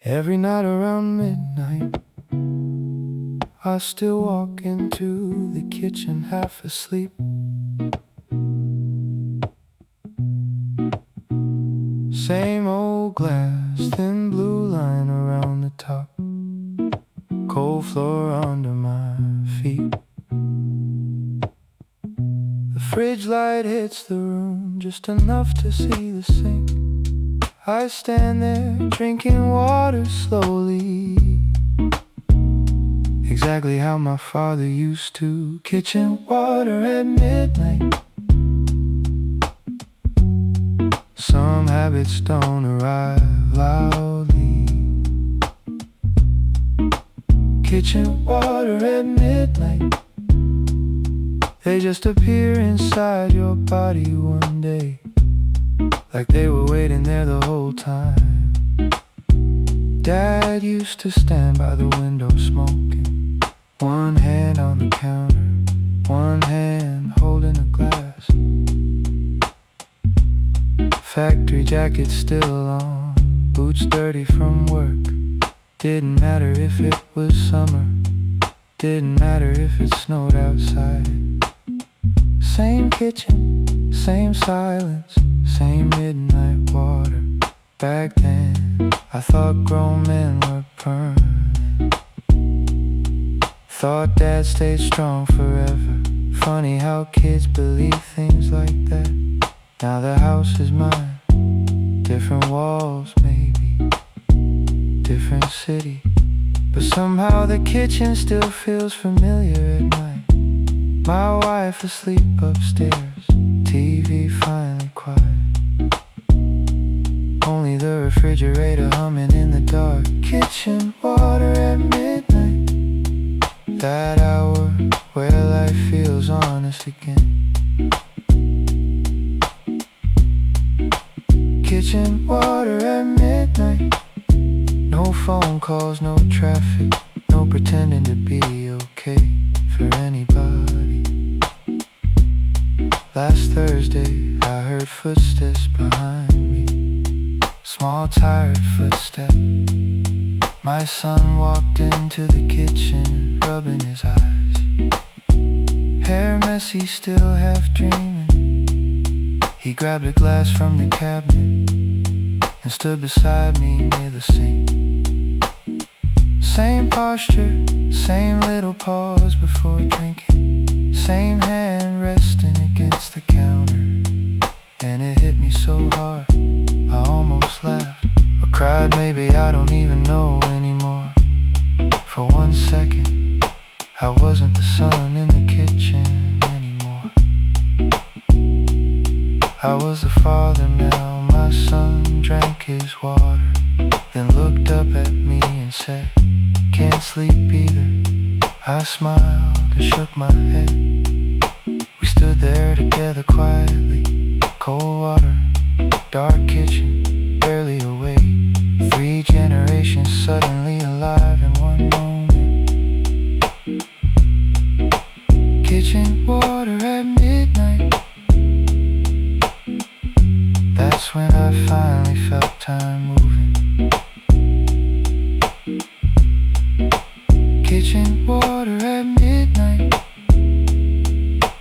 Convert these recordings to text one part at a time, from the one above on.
Every night around midnight, I still walk into the kitchen half asleep. Same old glass, thin blue line around the top, cold floor under my feet. The fridge light hits the room just enough to see the sink. I stand there drinking water slowly, exactly how my father used to. Kitchen water at midnight. Some habits don't arrive loudly. Kitchen water at midnight. They just appear inside your body one day, like they were waiting there the whole time. Dad used to stand by the window smoking, one hand on the counter, one hand holding a glass. Factory jacket still on, boots dirty from work. Didn't matter if it was summer, didn't matter if it snowed outside. Same kitchen, same silence, same midnight water. Back then, I thought grown men were permanent. Thought Dad stayed strong forever. Funny how kids believe things like that. Now the house is mine, different walls maybe, different city, but somehow the kitchen still feels familiar at night. My wife asleep upstairs, TV finally quiet, only the refrigerator humming in the dark. Kitchen water at midnight, that hour where life feels honest again. Kitchen water at midnight. No phone calls, no traffic, no pretending to be okay for anybody. Last Thursday, I heard footsteps behind me, small tired footsteps. My son walked into the kitchen, rubbing his eyes, hair messy, still half dreaming. He grabbed a glass from the cabinet and stood beside me near the sink. Same posture, same little pause before drinking, same hand resting against the counter. And it hit me so hard, I almost laughed or cried, maybe I don't even know anymore. For 1 second, I wasn't the son in the kitchen anymore. I was the father now. My son drank his water, then looked up at me and said, "Can't sleep either." I smiled and shook my head. We stood there together quietly, cold water, dark kitchen, barely awake. 3 generations suddenly alive in one moment. Kitchen water at midnight. That's when I finally felt time moving. Kitchen water at midnight.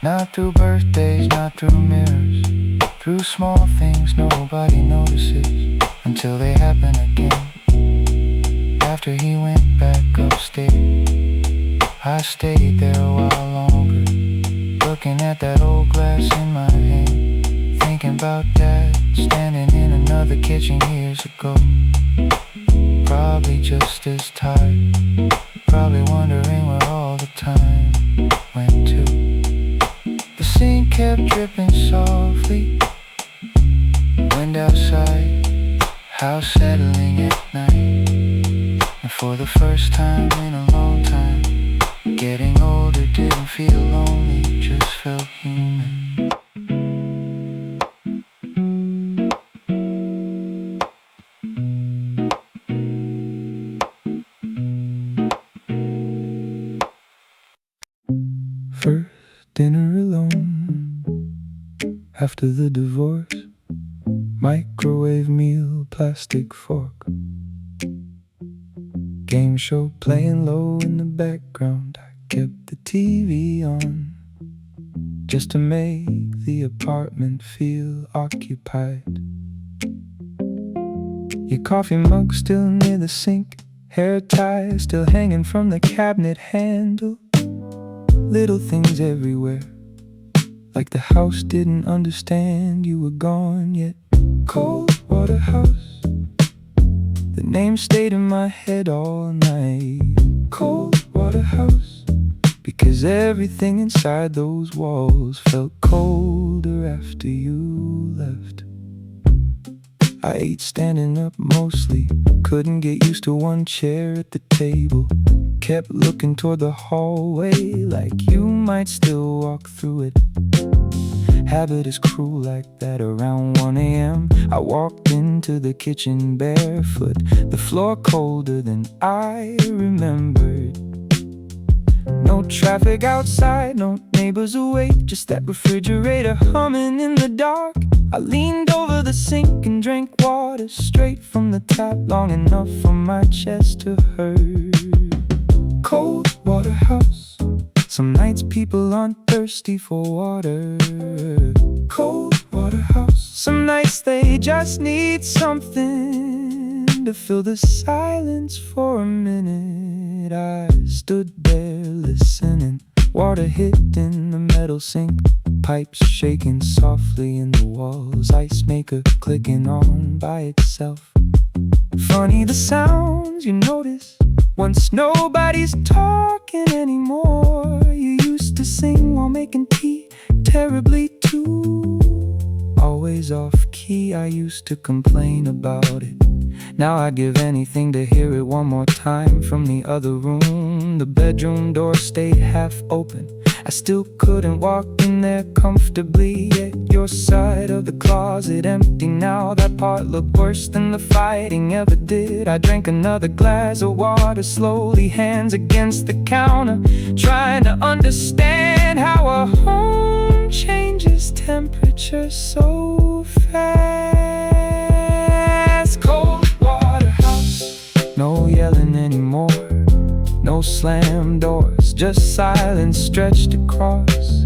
Not through birthdays, not through mirrors, through small things nobody notices until they happen again. After he went back upstairs, I stayed there a while longer, looking at that old glass in my hand, thinking about Dad standing in another kitchen years ago, probably just as tired, probably wondering where all the time went to. The sink kept dripping softly, wind outside, house settling at night. And for the first time in a long time, getting older didn't feel lonely, just felt human. First dinner alone after the divorce, microwave meal, plastic fork. game show playing low in the background. I kept the TV on just to make the apartment feel occupied. Your coffee mug still near the sink, hair tie still hanging from the cabinet handle. Little things everywhere, like the house didn't understand you were gone yet. Cold water house, the name stayed in my head all night. Cold water house, because everything inside those walls felt colder after you left. I ate standing up mostly, couldn't get used to one chair at the table. Kept looking toward the hallway like you might still walk through it. Habit is cruel like that. Around 1 a.m. I walked into the kitchen barefoot, the floor colder than I remembered. No traffic outside, no neighbors awake, just that refrigerator humming in the dark. I leaned over the sink and drank water straight from the tap, long enough for my chest to hurt. Cold water house, some nights people aren't thirsty for water. Cold water house, some nights they just need something to fill the silence for a minute. I stood there listening, water hit in the metal sink, pipes shaking softly in the walls, ice maker clicking on by itself. Funny the sounds you notice once nobody's talking anymore. You used to sing while making tea, terribly too. Always off key, I used to complain about it. Now I give anything to hear it one more time from the other room. The bedroom door stayed half open, I still couldn't walk in there comfortably. Yet your side of the closet empty now. That part looked worse than the fighting ever did. I drank another glass of water slowly, hands against the counter, trying to understand how a home changes temperature so fast. Cold water house, no yelling anymore, no slam doors, just silence stretched across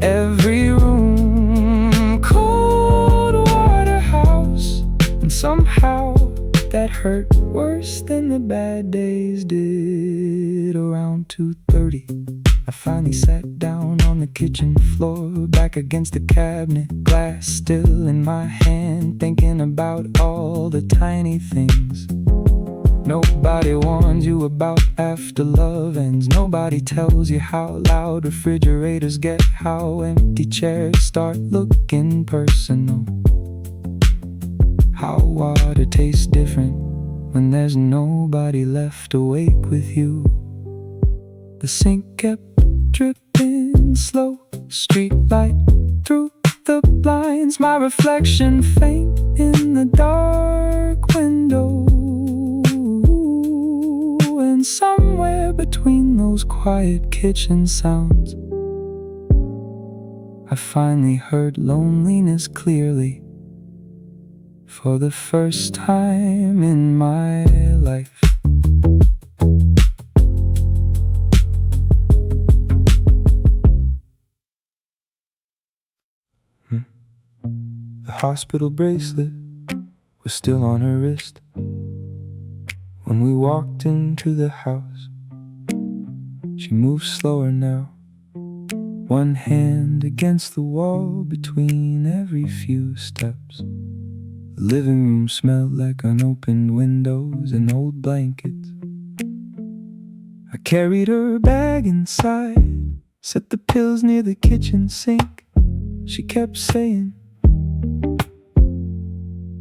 every room. Cold water house, and somehow that hurt worse than the bad days did. Around 2:30, I finally sat down on the kitchen floor, back against the cabinet, glass still in my hand, thinking about all the tiny things nobody warns you about after love ends. Nobody tells you how loud refrigerators get, how empty chairs start looking personal, how water tastes different when there's nobody left awake with you. The sink kept dripping slow, street light through the blinds, my reflection faint in the dark window. And somewhere between those quiet kitchen sounds, I finally heard loneliness clearly for the first time in my life. The hospital bracelet was still on her wrist when we walked into the house. She moved slower now, one hand against the wall between every few steps. The living room smelled like unopened windows and old blankets. I carried her bag inside, set the pills near the kitchen sink. She kept saying,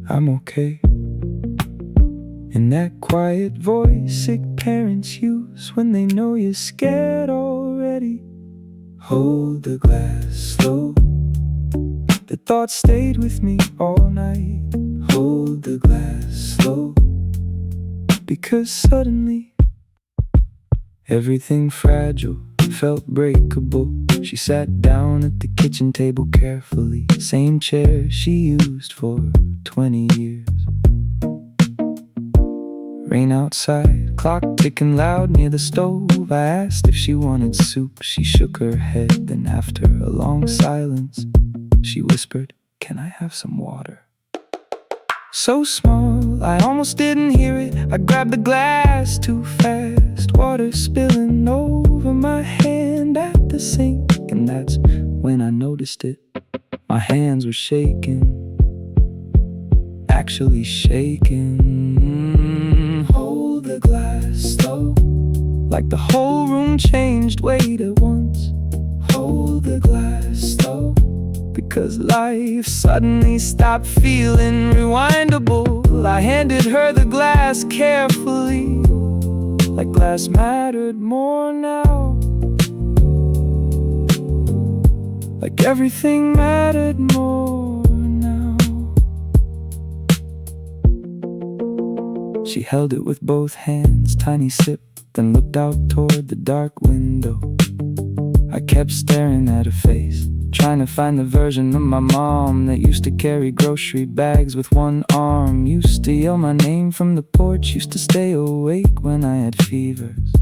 "I'm okay." In that quiet voice sick parents use when they know you're scared already. Hold the glass slow, the thought stayed with me all night. Hold the glass slow, because suddenly everything fragile felt breakable. She sat down at the kitchen table carefully, same chair she used for 20 years. Rain outside, clock ticking loud near the stove. I asked if she wanted soup. She shook her head, then after a long silence, she whispered, "Can I have some water?" So small, I almost didn't hear it. I grabbed the glass too fast, water spilling over my hand at the sink. And that's when I noticed it. My hands were shaking, actually shaking. Hold the glass slow, like the whole room changed weight at once. Hold the glass slow, because life suddenly stopped feeling rewindable. I handed her the glass carefully, like glass mattered more now, like everything mattered more now. She held it with both hands, tiny sip, then looked out toward the dark window. I kept staring at her face, trying to find the version of my mom that used to carry grocery bags with one arm, used to yell my name from the porch, used to stay awake when I had fevers.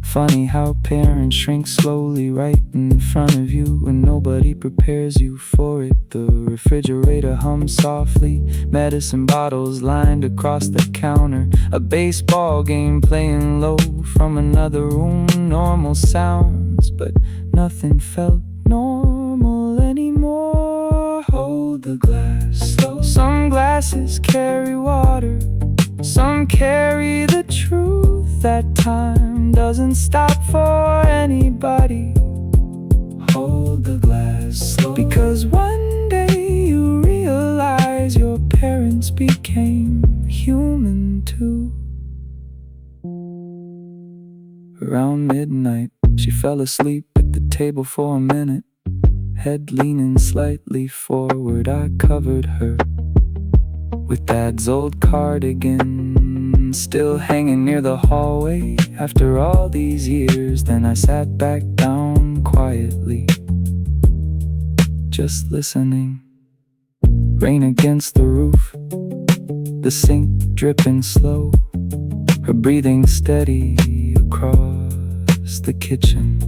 Funny how parents shrink slowly right in front of you when nobody prepares you for it. The refrigerator hums softly, medicine bottles lined across the counter, a baseball game playing low from another room. Normal sounds, but nothing felt normal anymore. Hold the glass slow. Some glasses carry water, some carry the truth. That time doesn't stop for anybody. Hold the glass slow, because one day you realize your parents became human too. Around midnight, she fell asleep at the table for a minute, head leaning slightly forward. I covered her with Dad's old cardigan, still hanging near the hallway after all these years. Then I sat back down quietly, just listening. Rain against the roof, the sink dripping slow, her breathing steady across the kitchen,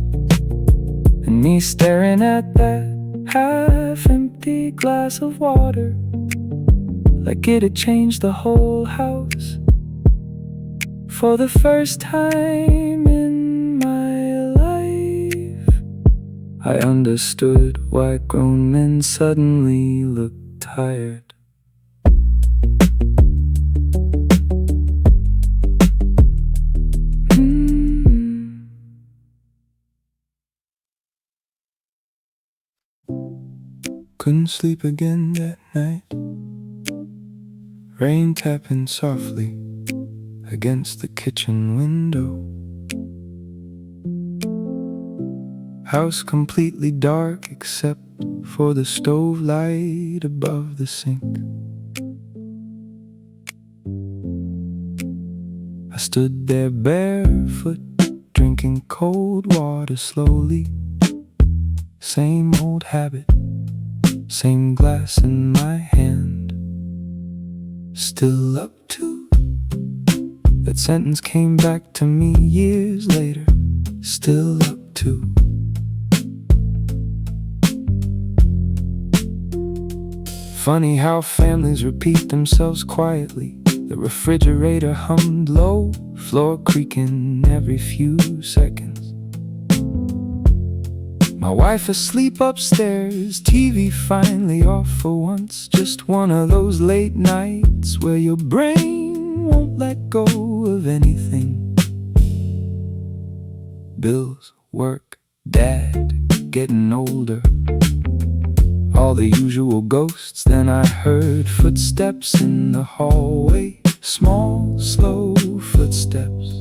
and me staring at that half-empty glass of water, like it had changed the whole house. For the first time in my life, I understood why grown men suddenly look tired. Couldn't sleep again that night. Rain tapping softly against the kitchen window. House completely dark except for the stove light above the sink. I stood there barefoot, drinking cold water slowly. Same old habit, same glass in my hand. Still up to? That sentence came back to me years later. Still up to? Funny how families repeat themselves quietly. The refrigerator hummed low, floor creaking every few seconds. My wife asleep upstairs, TV finally off for once. Just one of those late nights where your brain won't let go of anything. Bills, work, dad, getting older, all the usual ghosts. Then I heard footsteps in the hallway, small, slow footsteps.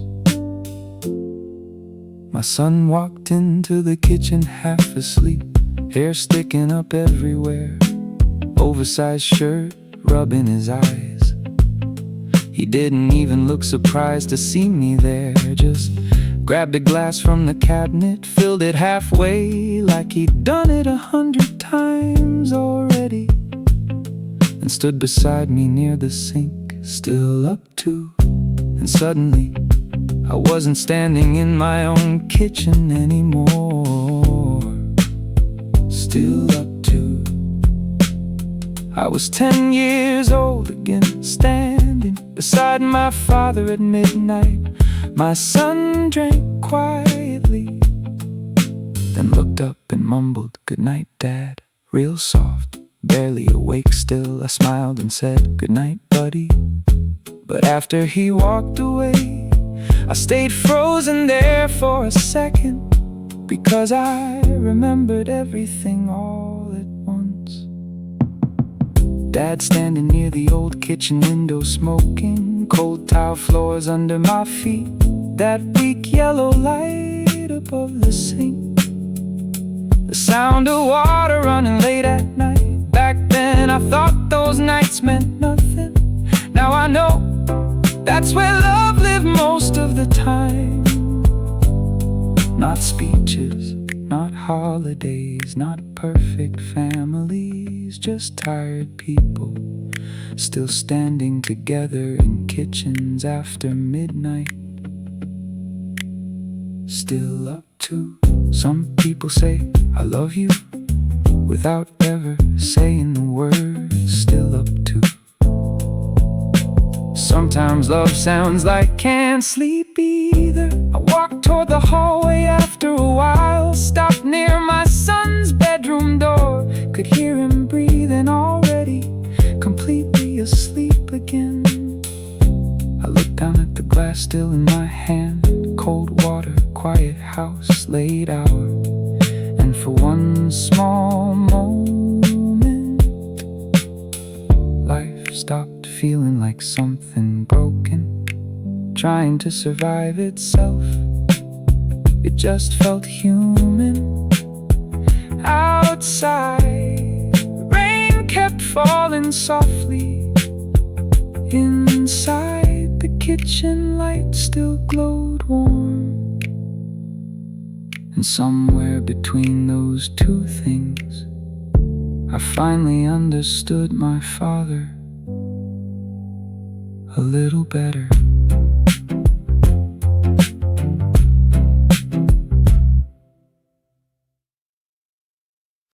My son walked into the kitchen half asleep, hair sticking up everywhere, oversized shirt rubbing his eyes. He didn't even look surprised to see me there, just grabbed a glass from the cabinet, filled it halfway like he'd done it 100 times already, and stood beside me near the sink. Still up to? And suddenly, I wasn't standing in my own kitchen anymore. Still up to. I was 10 years old again, standing beside my father at midnight. My son drank quietly, then looked up and mumbled, "Good night, Dad," real soft. Barely awake still, I smiled and said, "Good night, buddy." But after he walked away, I stayed frozen there for a second, because I remembered everything all at once. Dad standing near the old kitchen window smoking, cold tile floors under my feet, that weak yellow light above the sink, the sound of water running late at night. Back then I thought those nights meant nothing. Now I know that's where love lived most of the time. Not speeches, not holidays, not perfect families, just tired people still standing together in kitchens after midnight. Still up to. Some people say, "I love you," without ever saying the words. Still up to. Sometimes love sounds like "can't sleep either." I walked toward the hallway after a while, stopped near my son's bedroom door, could hear him breathing already, completely asleep again. I looked down at the glass still in my hand, cold water, quiet house, late hour, and for one small moment, life stopped feeling like something broken, trying to survive itself. It just felt human. Outside, rain kept falling softly. Inside, the kitchen light still glowed warm. And somewhere between those two things, I finally understood my father a little better.